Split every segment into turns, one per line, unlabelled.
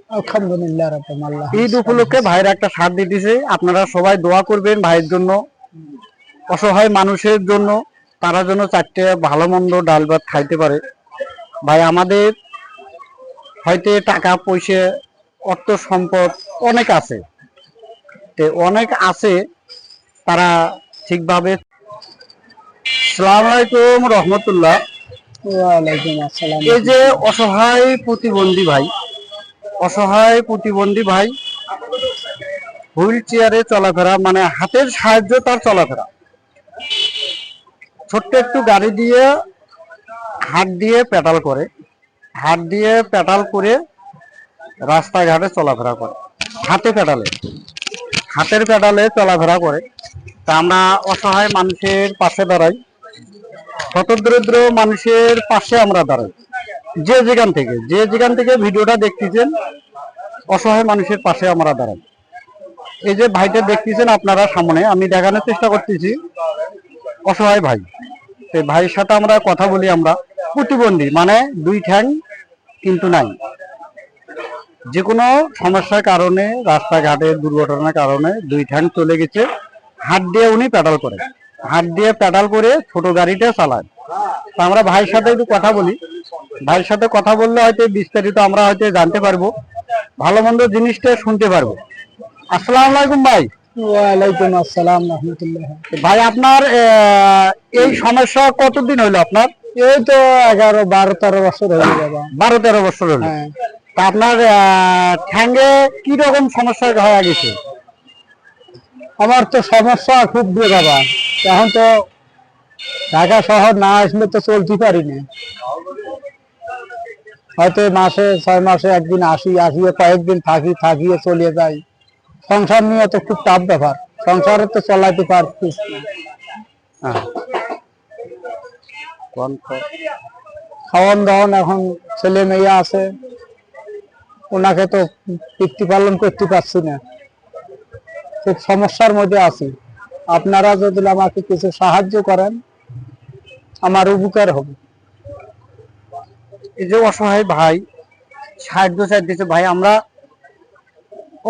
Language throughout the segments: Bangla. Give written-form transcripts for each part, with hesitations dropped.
আলহামদুলিল্লাহ রাব্বিল আলামিন।
ঈদ উপলক্ষে ভাইয়ের একটা সাথ দিতেছে, আপনারা সবাই দোয়া করবেন ভাইয়ের জন্য, অসহায় মানুষের জন্য, তারা যেন চারটে ভালো মন্দ ডাল ভাত খাইতে পারে। ভাই আমাদের হয়তো টাকা পয়সা অর্থ সম্পদ অনেক আছে, অনেক আছে, তারা ঠিকভাবে। আসসালামু আলাইকুম রহমতুল্লাহ।
ওয়ালাইকুম আসসালাম।
এই যে অসহায় প্রতিবন্ধী ভাই হুইল চেয়ারে চলাফেরা, মানে হাতের সাহায্য তার চলাফেরা, ছোট্ট একটু গাড়ি দিয়ে হাত দিয়ে পেডাল করে রাস্তাঘাটে চলাফেরা করে, হাতের পেডালে চলাফেরা করে। তা আমরা অসহায় মানুষের পাশে দাঁড়াই, হতদরিদ্র মানুষের পাশে আমরা দাঁড়াই। যে যেখান থেকে ভিডিওটা দেখতেছেন, অসহায় মানুষের পাশে আমরা দাঁড়াই। এই যে ভাইটা দেখতেছেন আপনারা সামনে, আমি দেখানোর চেষ্টা করতেছি অসহায় ভাই। এই ভাইয়ের সাথে আমরা কথা বলি। আমরা প্রতিবন্ধী, মানে দুই ঠ্যাং কিন্তু নাই, যে কোনো সমস্যার কারণে, রাস্তাঘাটে দুর্ঘটনার কারণে দুই ঠ্যাং চলে গেছে, হাত দিয়ে উনি পেডাল করে ছোট গাড়িটা চালায়। তা আমরা ভাইয়ের সাথে একটু কথা বলি। ভাইয়ের সাথে কথা বললে হয়তো বিস্তারিত আমরা হয়তো জানতে পারবো, ভালো মন্দ জিনিসটা শুনতে পারবো। আসসালামু আলাইকুম ভাই।
ওয়ালাইকুম আসসালাম রাহমাতুল্লাহ।
ভাই আপনার এই সমস্যা কতদিন হইলো আপনার?
এই তো 11-12-13 বছর হয়ে যাবে।
12-13 বছর হলো।
হ্যাঁ।
তা আপনার ঠ্যাঙ্গে কি রকম সমস্যা হয়ে গেছে?
আমার তো সমস্যা খুব দিয়ে বাবা, এখন তো ঢাকা শহর না আসলে তো চলতে পারি না। হয়তো মাসে 6 মাসে একদিন আসিয়ে কয়েকদিন থাকিয়ে চলে যাই। সংসার নিয়ে তো খুব টাফ ব্যাপার, সংসারে তো চলাইতে পারছিস না। খাওয়ান দাওয়ান, এখন ছেলে মেয়ে আছে, ওনাকে তো প্রতিপালন করতে পারছি না, খুব সমস্যার মধ্যে আছি। আপনারা যদি আমাকে কিছু সাহায্য করেন আমার উপকার হবে।
এই যে অসহায় ভাই সাহায্য চাইতেছে, ভাই আমরা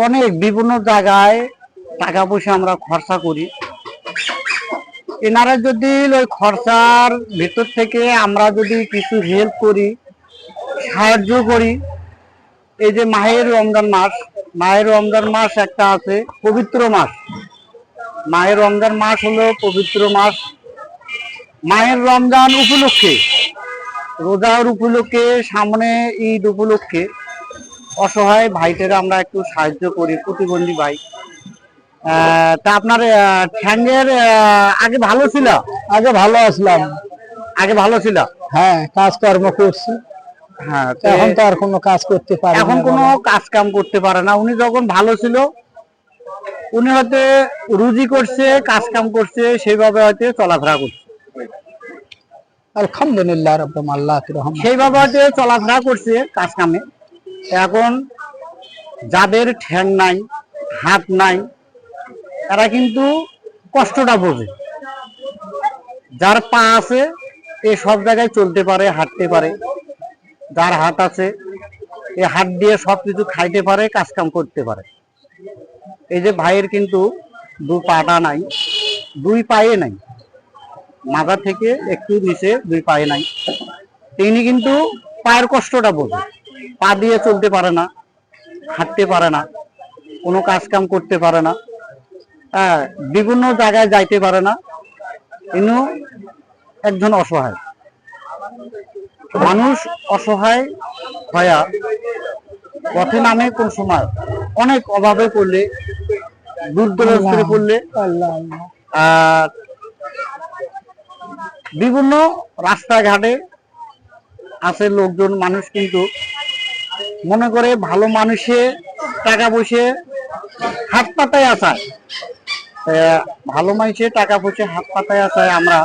অনেক বিভিন্ন জায়গায় টাকা পয়সা আমরা খরচা করি, এনারা যদি ওই খরচার ভিতর থেকে আমরা যদি কিছু হেল্প করি, সাহায্য করি। এই যে মাহের রমজান মাস একটা আছে, পবিত্র মাস। মাহের রমজান মাস হলো পবিত্র মাস। মাহের রমজান উপলক্ষে, রোজার উপলক্ষে, সামনে ঈদ উপলক্ষে অসহায় ভাইদের আমরা একটু সাহায্য করি, প্রতিবন্ধী ভাই। তা আপনার ঠ্যাঙ্গের আগে ভালো ছিল?
আগে ভালো আসলাম,
আগে ভালো ছিল।
হ্যাঁ, কাজকর্ম করছি।
হ্যাঁ,
এখন তো আর কোনো কাজ করতে পারে না,
এখন কোনো কাজ কাম করতে পারে না। উনি যখন ভালো ছিল, উনি হয়তো রুজি করছে, কাজ কাম করছে, সেইভাবে হয়তো চলাফেরা করছে।
আলহামদুলিল্লাহ রাব্বিল আলামিন।
সেইভাবে হয়তো চলাফেরা করছে কাজ কামে। এখন যাদের ঠ্যাং নাই, হাত নাই, তারা কিন্তু কষ্টটা বোঝে। যার পা আছে এ সব জায়গায় চলতে পারে, হাঁটতে পারে। যার হাত আছে এ হাত দিয়ে সবকিছু খাইতে পারে, কাজ কাম করতে পারে। এই যে ভাইয়ের কিন্তু দু পাটা নাই, দুই পায়ে নাই, মাথা থেকে একটু নিচে দুই পায়ে নাই। তিনি কিন্তু পায়ের কষ্টটা বোঝে, পা দিয়ে চলতে পারে না, হাঁটতে পারে না, কোনো কাজ কাম করতে পারে না, বিভিন্ন জায়গায় যাইতে পারে না। ইনু একজন অসহায় মানুষ, অসহায় হয়া পথে নামে কোন সময় অনেক অভাবে পড়লে, দুর্দশায় পড়লে, আর বিভিন্ন রাস্তাঘাটে আছে লোকজন, মানুষ কিন্তু মনে করে ভালো মানুষে টাকা পয়সা হাত পাতায় আসায়, ভালো মানুষে টাকা পয়সা হাত পাতায় আসায় আমরা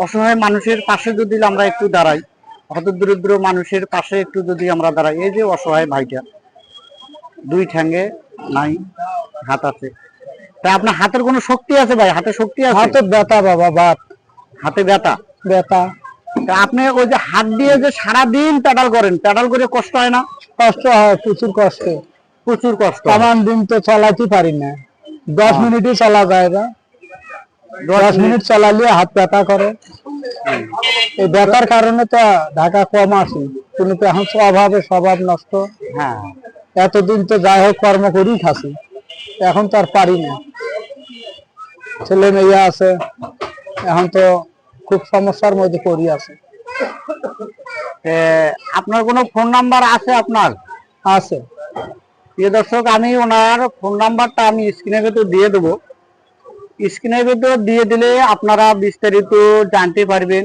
অসহায় মানুষের পাশে যদি আমরা একটু দাঁড়াই, হতদরিদ্র মানুষের পাশে একটু যদি আমরা দাঁড়াই। এই যে অসহায় ভাইটা দুই ঠ্যাঙ্গে নাই, হাত আছে। তা আপনার হাতের কোনো শক্তি আছে ভাই? হাতে শক্তি আছে?
হাতে ব্যথা বাবা,
হাতে ব্যথা।
তা আপনি
ওই যে হাত দিয়ে যে সারাদিন পেডাল করেন, পেডাল করে কষ্ট হয় না?
কষ্ট হয়, প্রচুর কষ্ট।
প্রচুর কষ্ট।
তামান দিন তো চালাতে পারি না, 10 মিনিটই চলা যায় না। 10 মিনিট চালালে হাত ব্যথা করে। এই ব্যথার কারণে তো ঢাকা কম আসি, কিন্তু এখন অভাবে স্বভাব নষ্ট।
হ্যাঁ,
এতদিন তো যাই হোক কর্ম করেই খাসি, এখন তো আর পারি না। ছেলে মেয়ে আছে, এখন তো খুব সমস্যার মধ্যে পড়ি আছে।
আপনার কোনো ফোন নাম্বার আছে? আপনার
আছে।
প্রিয় দর্শক, আমি ওনার ফোন নাম্বারটা আমি স্ক্রিনের ভেতর দিয়ে দেবো। স্ক্রিনের ভেতর দিয়ে দিলে আপনারা বিস্তারিত জানতে পারবেন,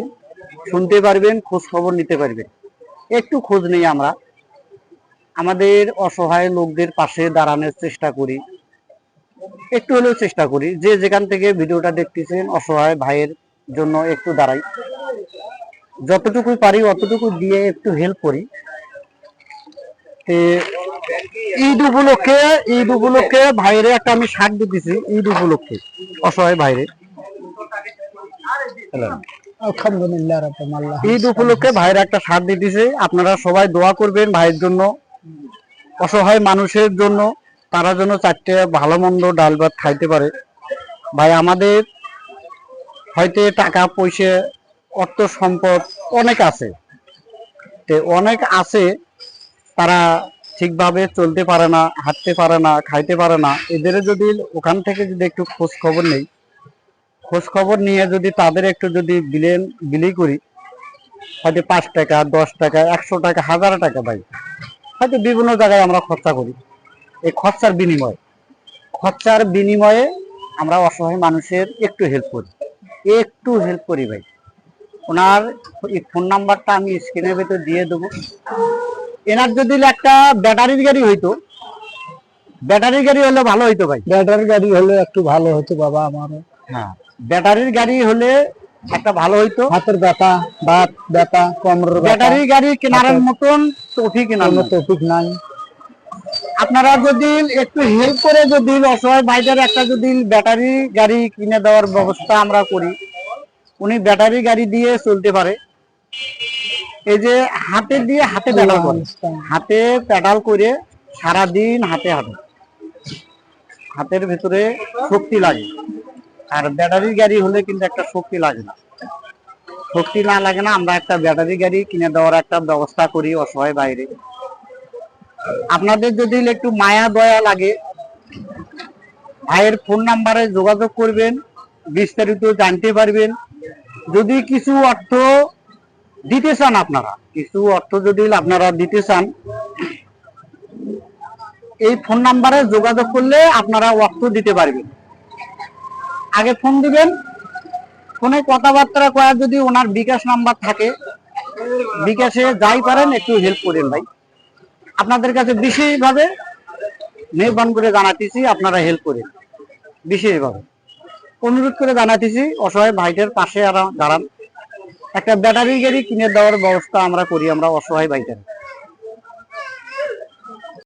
শুনতে পারবেন, খোঁজ খবর নিতে পারবেন। একটু খোঁজ নেই আমরা, আমাদের অসহায় লোকদের পাশে দাঁড়ানোর চেষ্টা করি, একটু হলেও চেষ্টা করি। যে যেখান থেকে ভিডিওটা দেখতেছেন, অসহায় ভাইয়ের জন্য একটু দাঁড়াই, যতটুকু পারি অতটুকু দিয়ে একটু হেল্প করি। ঈদ উপলক্ষে ভাইরে একটা আমি শার্ট দিতেছি, ঈদ উপলক্ষে অসহায় ভাইরে।
আলহামদুলিল্লাহ,
ঈদ উপলক্ষে ভাইরা একটা শার্ট দিতেছে। আপনারা সবাই দোয়া করবেন ভাইয়ের জন্য, অসহায় মানুষের জন্য, তারা যেন 4টে ভালো মন্দ ডাল ভাত খাইতে পারে। ভাই আমাদের হয়তো টাকা পয়সা অর্থ সম্পদ অনেক আছে, অনেক আছে, তারা ঠিকভাবে চলতে পারে না, হাঁটতে পারে না, খাইতে পারে না। এদের যদি ওখান থেকে যদি একটু খোঁজ খবর নেই, খোঁজ খবর নিয়ে যদি তাদের একটু যদি বিলি করি, হয়তো 5 টাকা, 10 টাকা, 100 টাকা, 1000 টাকা, ভাই হয়তো বিভিন্ন জায়গায় আমরা খরচা করি। এই খরচার বিনিময়ে আমরা অসহায় মানুষের একটু হেল্প করি ভাই। ওনার ফোন নাম্বারটা আমি স্ক্রিনের ভেতর দিয়ে দেবো। এনার যদি একটা ব্যাটারির গাড়ি হইতো, ব্যাটারির গাড়ি হলে ভালো হইতো ভাই।
ব্যাটারির গাড়ি হলে একটু ভালো হতো বাবা আমারও।
হ্যাঁ, ব্যাটারির গাড়ি হলে একটা ভালো হইতো।
হাতের ব্যথা, বাত ব্যথা, কোমরের ব্যথা।
ব্যাটারির গাড়ি কেনার মতন তৌফিক
নাই।
আপনারা যদি একটু হেল্প করে যদি অসহায় ভাইদের একটা যদি ব্যাটারি গাড়ি কিনে দেওয়ার ব্যবস্থা আমরা করি, উনি ব্যাটারি গাড়ি দিয়ে চলতে পারে। এই যে হাতে পেডাল করে, হাতে পেডাল করে সারাদিন হাতের ভিতরে শক্তি লাগে। আর ব্যাটারি গাড়ি হলে কিন্তু একটা শক্তি লাগে না, আমরা একটা ব্যাটারি গাড়ি কিনে দেওয়ার একটা ব্যবস্থা করি অসহায় বাইরে। আপনাদের যদি একটু মায়া দয়া লাগে, ভাইয়ের ফোন নাম্বারে যোগাযোগ করবেন, বিস্তারিত জানতে পারবেন। যদি কিছু অর্থ দিতে চান, আপনারা দিতে চান, এই ফোন নাম্বারে যোগাযোগ করলে আপনারা অর্থ দিতে পারবেন। আগে ফোন দিবেন, ফোনে কথাবার্তা করা, যদি ওনার বিকাশ নাম্বার থাকে, বিকাশে যাই পারেন একটু হেল্প করেন ভাই। আপনাদের কাছে বিশেষভাবে মেহরবান করে জানাতেছি, আপনারা হেল্প করেন, বিশেষভাবে অনুরোধ করে জানাতেছি। অসহায় ভাইদের পাশে দাঁড়ান, একটা ব্যাটারি গাড়ি কিনে দেওয়ার ব্যবস্থা আমরা করি, আমরা অসহায় ভাইদের।